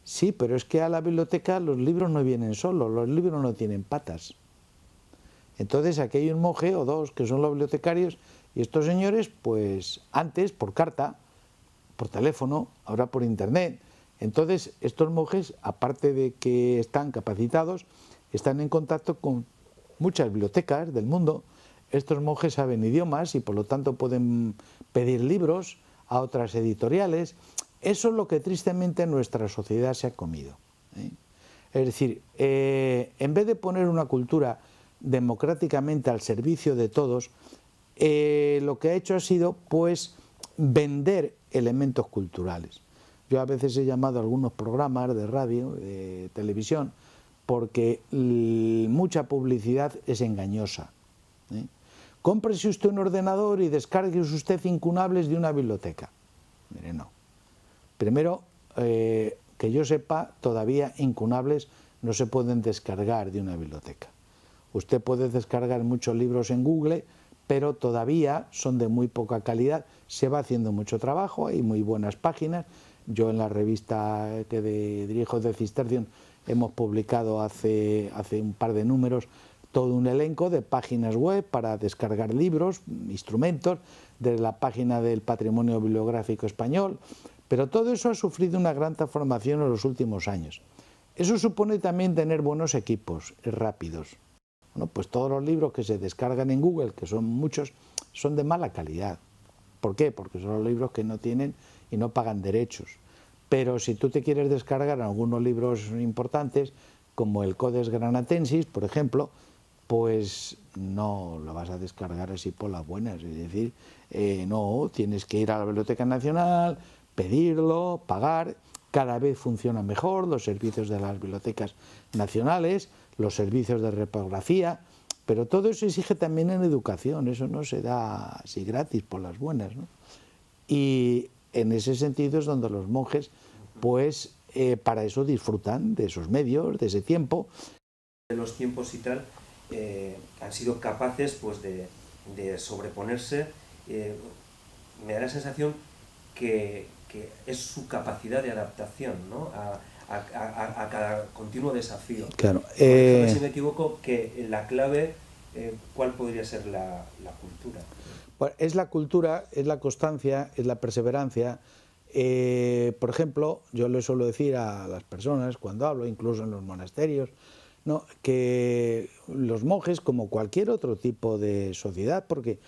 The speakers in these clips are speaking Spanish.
Sí, pero es que a la biblioteca los libros no vienen solos, los libros no tienen patas. Entonces aquí hay un monje o dos que son los bibliotecarios y estos señores, pues antes por carta, por teléfono, ahora por internet. Entonces estos monjes, aparte de que están capacitados, están en contacto con muchas bibliotecas del mundo. Estos monjes saben idiomas y por lo tanto pueden pedir libros a otras editoriales. Eso es lo que tristemente nuestra sociedad se ha comido, ¿eh? Es decir, en vez de poner una cultura democráticamente al servicio de todos, lo que ha hecho ha sido pues vender elementos culturales. Yo a veces he llamado a algunos programas de radio, de televisión, porque mucha publicidad es engañosa, ¿eh? Cómprese usted un ordenador y descargue usted incunables de una biblioteca. Mire, no. Primero, que yo sepa, todavía incunables no se pueden descargar de una biblioteca. Usted puede descargar muchos libros en Google, pero todavía son de muy poca calidad. Se va haciendo mucho trabajo, hay muy buenas páginas. Yo en la revista que dirijo de Cistercian hemos publicado hace un par de números todo un elenco de páginas web para descargar libros, instrumentos, de la página del Patrimonio Bibliográfico Español, pero todo eso ha sufrido una gran transformación en los últimos años. Eso supone también tener buenos equipos rápidos. Bueno, pues todos los libros que se descargan en Google, que son muchos, son de mala calidad. ¿Por qué? Porque son los libros que no tienen y no pagan derechos. Pero si tú te quieres descargar algunos libros importantes, como el Codex Granatensis, por ejemplo, pues no lo vas a descargar así por las buenas. Es decir, no, tienes que ir a la Biblioteca Nacional, pedirlo, pagar. Cada vez funciona mejor los servicios de las bibliotecas nacionales, los servicios de reprografía, pero todo eso exige también en educación, eso no se da así gratis por las buenas, ¿no? Y en ese sentido es donde los monjes, pues para eso disfrutan de esos medios, de ese tiempo. De los tiempos y tal, han sido capaces pues de sobreponerse. Me da la sensación que es su capacidad de adaptación, ¿no? a cada continuo desafío. Claro. Si me equivoco, que la clave, ¿cuál podría ser la cultura? Bueno, es la cultura, es la constancia, es la perseverancia. Por ejemplo, yo le suelo decir a las personas cuando hablo, incluso en los monasterios, ¿no?, que los monjes, como cualquier otro tipo de sociedad, porque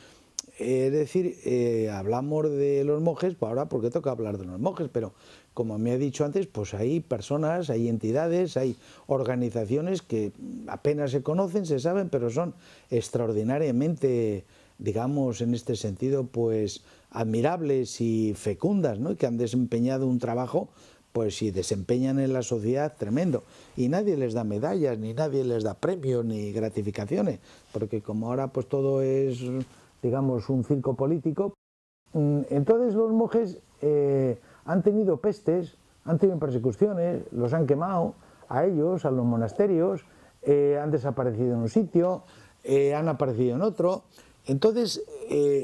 es decir, hablamos de los monjes, pues ahora porque toca hablar de los monjes, pero como me he dicho antes, pues hay personas, hay entidades, hay organizaciones que apenas se conocen, se saben, pero son extraordinariamente, digamos, en este sentido, pues admirables y fecundas, ¿no?, y que han desempeñado un trabajo, pues si desempeñan en la sociedad tremendo, y nadie les da medallas, ni nadie les da premios, ni gratificaciones, porque como ahora pues todo es, digamos, un circo político. Entonces los monjes han tenido pestes, han tenido persecuciones, los han quemado a ellos, a los monasterios, han desaparecido en un sitio, han aparecido en otro. Entonces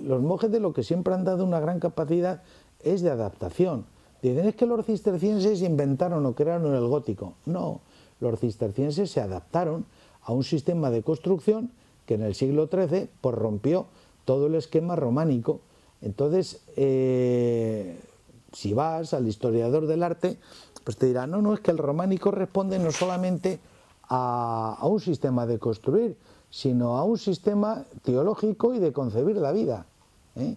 los monjes de lo que siempre han dado una gran capacidad es de adaptación. Dicen, es que los cistercienses inventaron o crearon el gótico. No, los cistercienses se adaptaron a un sistema de construcción que en el siglo XIII pues rompió todo el esquema románico. Entonces, si vas al historiador del arte, pues te dirá, no, es que el románico responde no solamente a un sistema de construir, sino a un sistema teológico y de concebir la vida, ¿eh?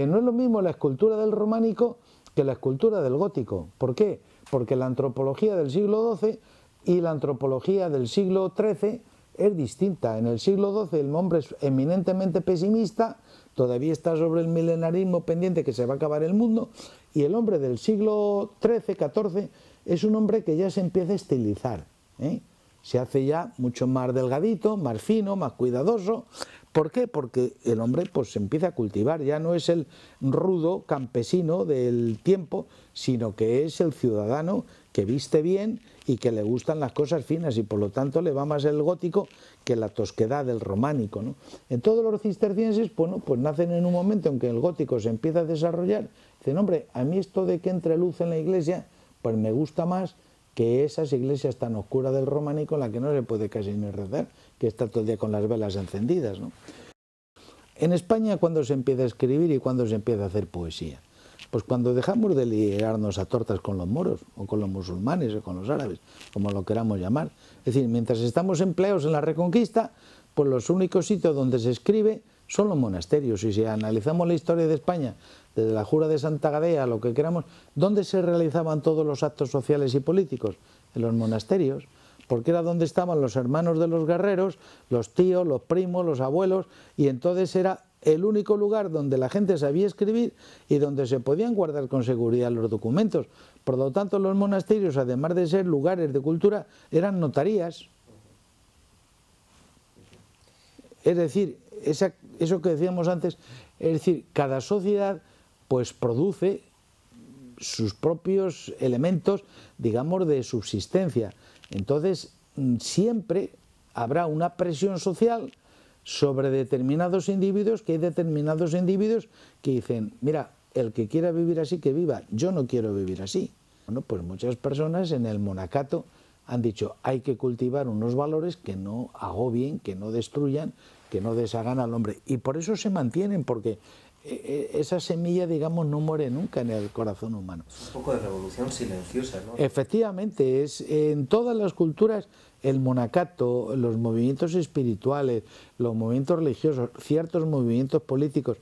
No es lo mismo la escultura del románico que la escultura del gótico. ¿Por qué? Porque la antropología del siglo XII y la antropología del siglo XIII es distinta. En el siglo XII el hombre es eminentemente pesimista, todavía está sobre el milenarismo pendiente que se va a acabar el mundo, y el hombre del siglo XIII, XIV es un hombre que ya se empieza a estilizar, ¿eh? Se hace ya mucho más delgadito, más fino, más cuidadoso. ¿Por qué? Porque el hombre pues se empieza a cultivar, ya no es el rudo campesino del tiempo, sino que es el ciudadano que viste bien y que le gustan las cosas finas, y por lo tanto le va más el gótico que la tosquedad del románico, ¿no? En todos los cistercienses, bueno, pues nacen en un momento en que el gótico se empieza a desarrollar. Dicen, hombre, a mí esto de que entre luz en la iglesia, pues me gusta más que esas iglesias tan oscuras del románico en las que no se puede casi ni rezar, que está todo el día con las velas encendidas, ¿no? En España, ¿cuándo se empieza a escribir y cuándo se empieza a hacer poesía? Pues cuando dejamos de liarnos a tortas con los moros, o con los musulmanes, o con los árabes, como lo queramos llamar. Es decir, mientras estamos empleados en la Reconquista, pues los únicos sitios donde se escribe son los monasterios. Y si analizamos la historia de España, desde la Jura de Santa Gadea, lo que queramos, ¿dónde se realizaban todos los actos sociales y políticos? En los monasterios, porque era donde estaban los hermanos de los guerreros, los tíos, los primos, los abuelos, y entonces era el único lugar donde la gente sabía escribir y donde se podían guardar con seguridad los documentos. Por lo tanto, los monasterios, además de ser lugares de cultura, eran notarías. Es decir, eso que decíamos antes, es decir, cada sociedad pues produce sus propios elementos, digamos, de subsistencia. Entonces, siempre habrá una presión social sobre determinados individuos, que hay determinados individuos que dicen, mira, el que quiera vivir así, que viva, yo no quiero vivir así. Bueno, pues muchas personas en el monacato han dicho, hay que cultivar unos valores que no agobien, que no destruyan, que no deshagan al hombre. Y por eso se mantienen, porque esa semilla, digamos, no muere nunca en el corazón humano. Es un poco de revolución silenciosa, ¿no? Efectivamente, en todas las culturas el monacato, los movimientos espirituales, los movimientos religiosos, ciertos movimientos políticos,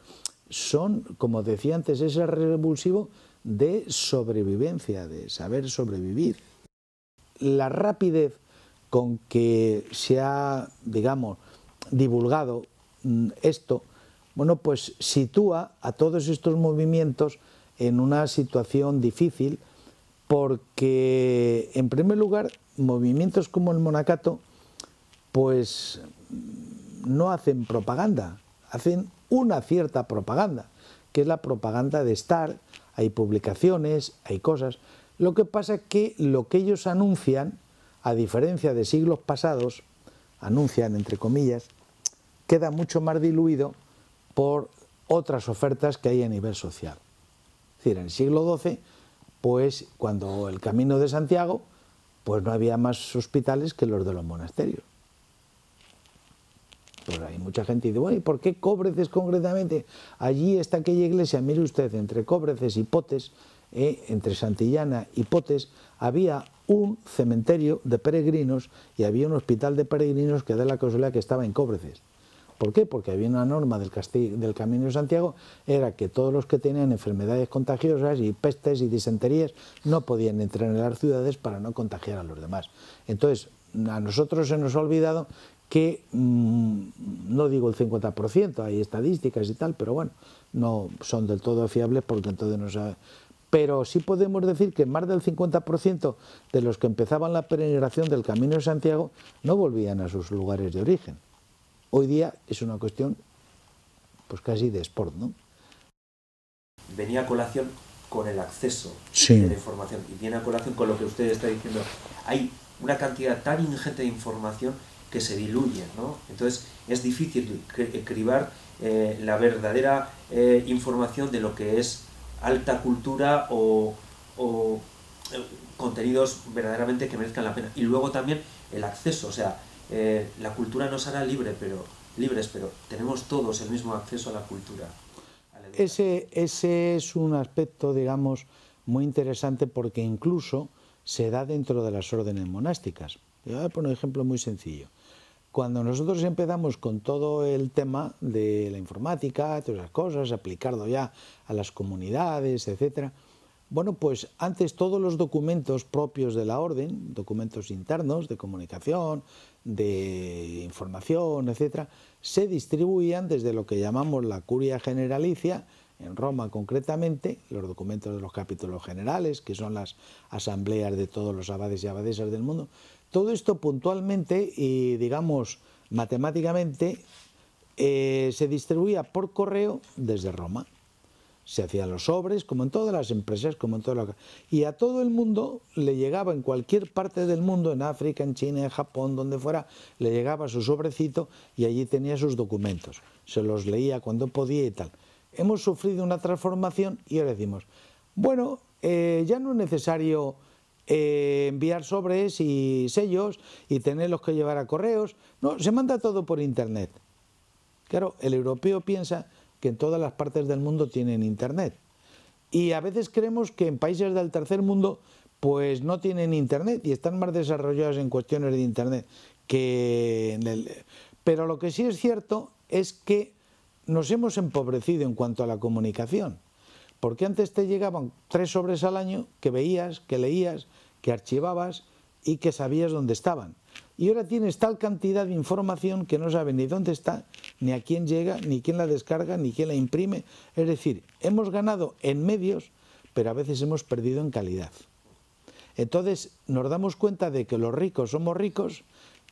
son, como decía antes, ese revulsivo de sobrevivencia, de saber sobrevivir. La rapidez con que se ha, digamos, divulgado esto, bueno, pues sitúa a todos estos movimientos en una situación difícil, porque, en primer lugar, movimientos como el monacato, pues no hacen propaganda, hacen una cierta propaganda, que es la propaganda de estar, hay publicaciones, hay cosas. Lo que pasa es que lo que ellos anuncian, a diferencia de siglos pasados, anuncian, entre comillas, queda mucho más diluido por otras ofertas que hay a nivel social. Es decir, en el siglo XII, pues cuando el Camino de Santiago, pues no había más hospitales que los de los monasterios. Pues hay mucha gente que dice, bueno, ¿y por qué Cóbreces concretamente? Allí está aquella iglesia, mire usted, entre Cóbreces y Potes, entre Santillana y Potes, había un cementerio de peregrinos y había un hospital de peregrinos que da la casualidad que estaba en Cóbreces. ¿Por qué? Porque había una norma del Camino de Santiago, era que todos los que tenían enfermedades contagiosas y pestes y disenterías no podían entrar en las ciudades para no contagiar a los demás. Entonces, a nosotros se nos ha olvidado que, no digo el 50%, hay estadísticas y tal, pero bueno, no son del todo fiables porque entonces no sabe. Pero sí podemos decir que más del 50% de los que empezaban la peregrinación del Camino de Santiago no volvían a sus lugares de origen. Hoy día es una cuestión pues casi de sport, ¿no? Venía a colación con el acceso sí. de la información y viene a colación con lo que usted está diciendo. Hay una cantidad tan ingente de información que se diluye, ¿no? Entonces es difícil cribar la verdadera información de lo que es alta cultura o contenidos verdaderamente que merezcan la pena. Y luego también el acceso, o sea, la cultura nos hará libres, pero tenemos todos el mismo acceso a la cultura. Ese es un aspecto, digamos, muy interesante porque incluso se da dentro de las órdenes monásticas. Yo voy a poner un ejemplo muy sencillo. Cuando nosotros empezamos con todo el tema de la informática, todas esas cosas, aplicarlo ya a las comunidades, etcétera, bueno, pues antes todos los documentos propios de la orden, documentos internos de comunicación, de información, etcétera, se distribuían desde lo que llamamos la curia generalicia, en Roma concretamente, los documentos de los capítulos generales, que son las asambleas de todos los abades y abadesas del mundo. Todo esto puntualmente y, digamos, matemáticamente, se distribuía por correo desde Roma. Se hacían los sobres, como en todas las empresas, como en todo lo que... Y a todo el mundo le llegaba, en cualquier parte del mundo, en África, en China, en Japón, donde fuera, le llegaba su sobrecito y allí tenía sus documentos. Se los leía cuando podía y tal. Hemos sufrido una transformación y ahora decimos, bueno, ya no es necesario enviar sobres y sellos y tenerlos que llevar a correos. No, se manda todo por internet. Claro, el europeo piensa que en todas las partes del mundo tienen internet. Y a veces creemos que en países del tercer mundo pues no tienen internet y están más desarrollados en cuestiones de internet que en el... Pero lo que sí es cierto es que nos hemos empobrecido en cuanto a la comunicación. Porque antes te llegaban 3 sobres al año que veías, que leías, que archivabas y que sabías dónde estaban. Y ahora tienes tal cantidad de información que no sabes ni dónde está, ni a quién llega, ni quién la descarga, ni quién la imprime. Es decir, hemos ganado en medios, pero a veces hemos perdido en calidad. Entonces nos damos cuenta de que los ricos somos ricos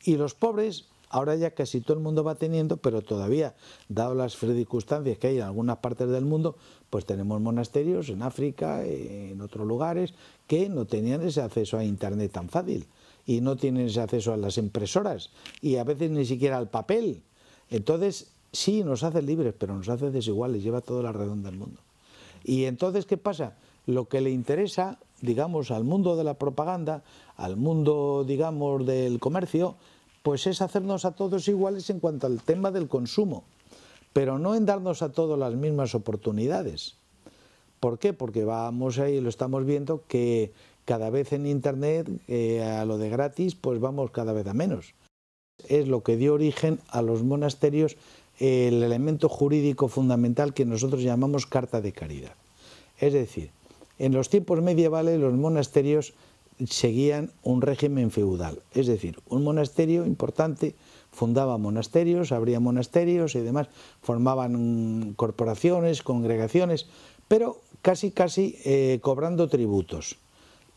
y los pobres, ahora ya casi todo el mundo va teniendo, pero todavía, dado las circunstancias que hay en algunas partes del mundo, pues tenemos monasterios en África, en otros lugares, que no tenían ese acceso a internet tan fácil y no tienen ese acceso a las impresoras y a veces ni siquiera al papel. Entonces, sí, nos hace libres, pero nos hace desiguales, lleva toda la redonda del mundo. Y entonces, ¿qué pasa? Lo que le interesa, digamos, al mundo de la propaganda, al mundo, digamos, del comercio, pues es hacernos a todos iguales en cuanto al tema del consumo, pero no en darnos a todos las mismas oportunidades. ¿Por qué? Porque vamos ahí, lo estamos viendo, que cada vez en internet, a lo de gratis, pues vamos cada vez a menos. Es lo que dio origen a los monasterios, el elemento jurídico fundamental que nosotros llamamos carta de caridad. Es decir, en los tiempos medievales los monasterios seguían un régimen feudal, es decir, un monasterio importante fundaba monasterios, abría monasterios y demás, formaban corporaciones, congregaciones, pero casi cobrando tributos.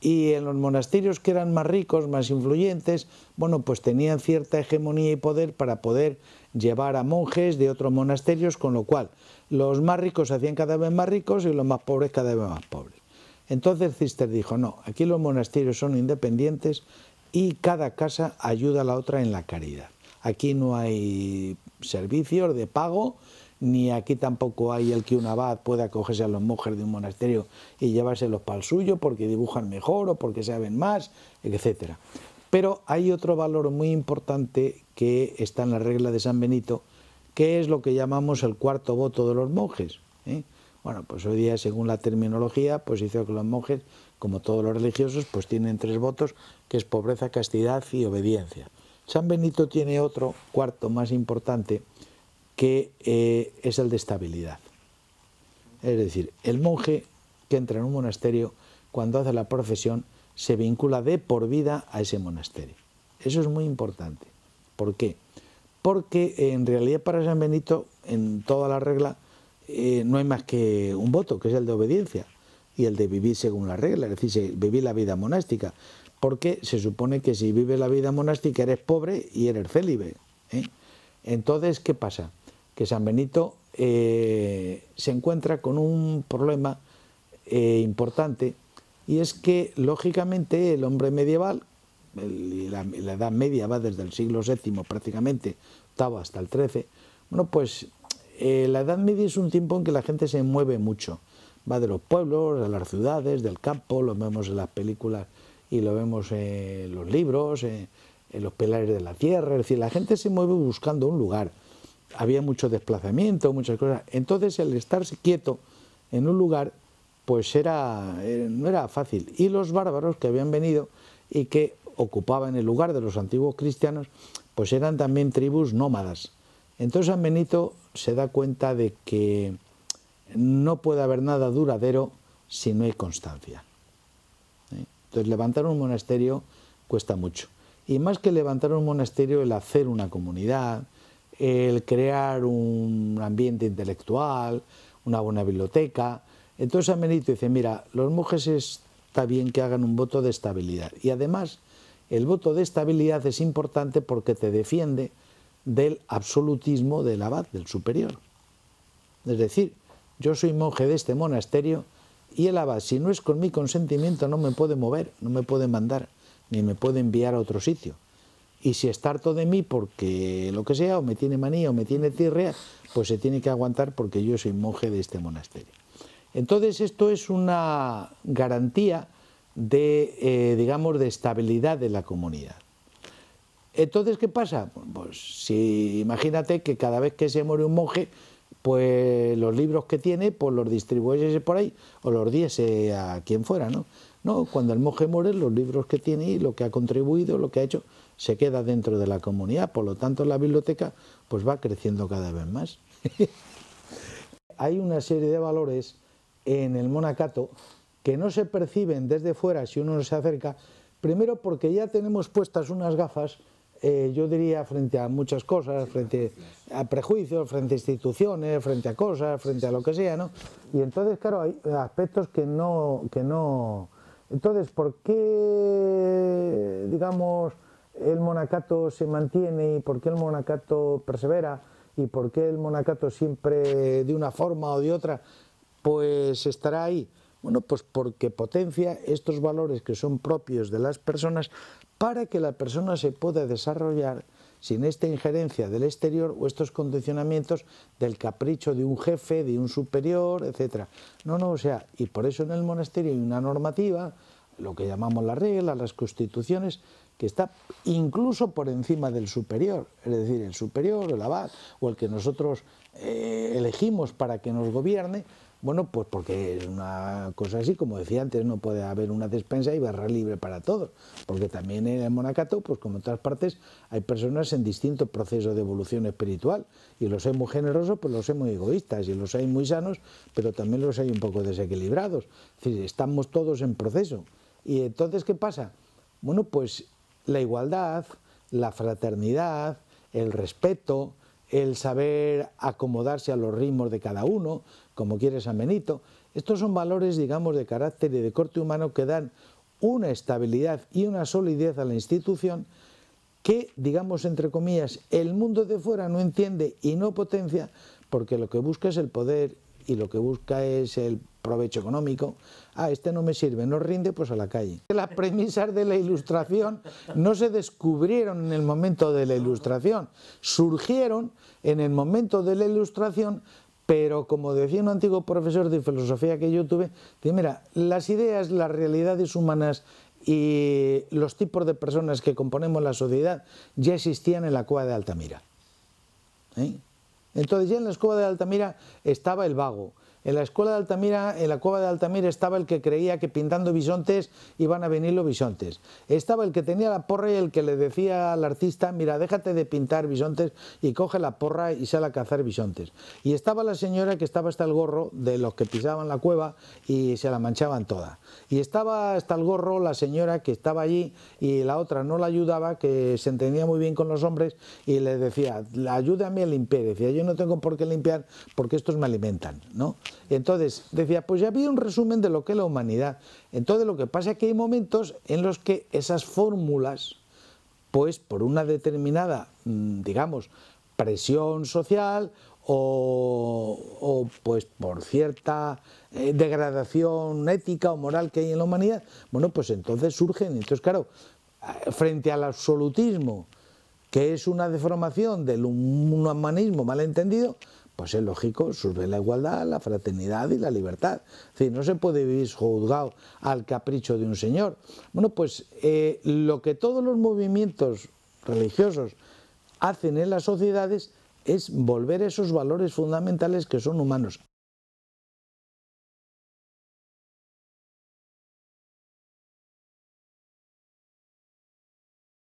Y en los monasterios que eran más ricos, más influyentes, bueno, pues tenían cierta hegemonía y poder para poder llevar a monjes de otros monasterios, con lo cual los más ricos se hacían cada vez más ricos y los más pobres cada vez más pobres. Entonces Cister dijo, no, aquí los monasterios son independientes y cada casa ayuda a la otra en la caridad. Aquí no hay servicios de pago, ni aquí tampoco hay el que un abad pueda acogerse a los monjes de un monasterio y llevárselos para el suyo porque dibujan mejor o porque saben más, etc. Pero hay otro valor muy importante que está en la regla de San Benito, que es lo que llamamos el cuarto voto de los monjes, ¿eh? Bueno, pues hoy día, según la terminología, pues dice que los monjes, como todos los religiosos, pues tienen 3 votos, que es pobreza, castidad y obediencia. San Benito tiene otro, cuarto, más importante, que es el de estabilidad. Es decir, el monje que entra en un monasterio, cuando hace la profesión, se vincula de por vida a ese monasterio. Eso es muy importante. ¿Por qué? Porque en realidad para San Benito, en toda la regla, no hay más que un voto, que es el de obediencia, y el de vivir según la regla, es decir, vivir la vida monástica, porque se supone que si vives la vida monástica eres pobre y eres célibe, ¿eh? Entonces, ¿qué pasa? Que San Benito se encuentra con un problema importante, y es que, lógicamente, el hombre medieval, la Edad Media va desde el siglo VII prácticamente, octavo hasta el XIII, bueno, pues la Edad Media es un tiempo en que la gente se mueve mucho, va de los pueblos, de las ciudades, del campo, lo vemos en las películas y lo vemos en los libros, en los pilares de la tierra, es decir, la gente se mueve buscando un lugar, había mucho desplazamiento, muchas cosas, entonces el estarse quieto en un lugar pues no era fácil, y los bárbaros que habían venido y que ocupaban el lugar de los antiguos cristianos, pues eran también tribus nómadas. Entonces San Benito se da cuenta de que no puede haber nada duradero si no hay constancia. Entonces levantar un monasterio cuesta mucho. Y más que levantar un monasterio, el hacer una comunidad, el crear un ambiente intelectual, una buena biblioteca. Entonces San Benito dice, mira, los monjes está bien que hagan un voto de estabilidad. Y además, el voto de estabilidad es importante porque te defiende del absolutismo del abad, del superior. Es decir, yo soy monje de este monasterio y el abad, si no es con mi consentimiento, no me puede mover, no me puede mandar, ni me puede enviar a otro sitio. Y si está harto de mí porque lo que sea, o me tiene manía o me tiene tirrea, pues se tiene que aguantar porque yo soy monje de este monasterio. Entonces esto es una garantía de, digamos, de estabilidad de la comunidad. Entonces, ¿qué pasa? Pues si imagínate que cada vez que se muere un monje, pues los libros que tiene, pues los distribuyese por ahí, o los diese a quien fuera, ¿no? No, cuando el monje muere, los libros que tiene y lo que ha contribuido, lo que ha hecho, se queda dentro de la comunidad, por lo tanto la biblioteca pues va creciendo cada vez más. Hay una serie de valores en el monacato que no se perciben desde fuera si uno se acerca, primero porque ya tenemos puestas unas gafas, yo diría, frente a muchas cosas, frente a prejuicios, frente a instituciones, frente a cosas, frente a lo que sea, ¿no? Y entonces, claro, hay aspectos que no... Entonces, ¿por qué, digamos, el monacato se mantiene y por qué el monacato persevera y por qué el monacato siempre, de una forma o de otra, pues estará ahí? Bueno, pues porque potencia estos valores que son propios de las personas para que la persona se pueda desarrollar sin esta injerencia del exterior o estos condicionamientos del capricho de un jefe, de un superior, etc. No, o sea, y por eso en el monasterio hay una normativa, lo que llamamos las reglas, las constituciones, que está incluso por encima del superior, es decir, el superior, el abad o el que nosotros elegimos para que nos gobierne. Bueno, pues porque es una cosa así, como decía antes, no puede haber una despensa y barra libre para todos, porque también en el monacato, pues como en todas partes, hay personas en distintos procesos de evolución espiritual, y los hay muy generosos, pues los hay muy egoístas, y los hay muy sanos, pero también los hay un poco desequilibrados, es decir, estamos todos en proceso. Y entonces, ¿qué pasa? Bueno, pues la igualdad, la fraternidad, el respeto, el saber acomodarse a los ritmos de cada uno, como quiere San Benito. Estos son valores, digamos, de carácter y de corte humano que dan una estabilidad y una solidez a la institución que, digamos, entre comillas, el mundo de fuera no entiende y no potencia, porque lo que busca es el poder y lo que busca es el provecho económico. Ah, este no me sirve, no rinde, pues a la calle. Las premisas de la Ilustración no se descubrieron en el momento de la Ilustración, surgieron en el momento de la Ilustración, pero como decía un antiguo profesor de filosofía que yo tuve, que mira, las ideas, las realidades humanas y los tipos de personas que componemos la sociedad ya existían en la cueva de Altamira. Entonces ya en la cueva de Altamira estaba el vago. En la cueva de Altamira estaba el que creía que pintando bisontes iban a venir los bisontes. Estaba el que tenía la porra y el que le decía al artista, mira, déjate de pintar bisontes y coge la porra y sale a cazar bisontes. Y estaba la señora que estaba hasta el gorro de los que pisaban la cueva y se la manchaban toda. Y estaba hasta el gorro la señora que estaba allí y la otra no la ayudaba, que se entendía muy bien con los hombres y le decía, ayúdame a limpiar. Decía, yo no tengo por qué limpiar porque estos me alimentan, ¿no? Entonces decía, pues ya había un resumen de lo que es la humanidad. Entonces lo que pasa es que hay momentos en los que esas fórmulas, pues por una determinada, digamos, presión social o pues por cierta degradación ética o moral que hay en la humanidad, bueno, pues entonces surgen. Entonces, claro, frente al absolutismo, que es una deformación del humanismo malentendido, pues es lógico, surge la igualdad, la fraternidad y la libertad. Es decir, no se puede vivir juzgado al capricho de un señor. Bueno, pues lo que todos los movimientos religiosos hacen en las sociedades es volver esos valores fundamentales que son humanos.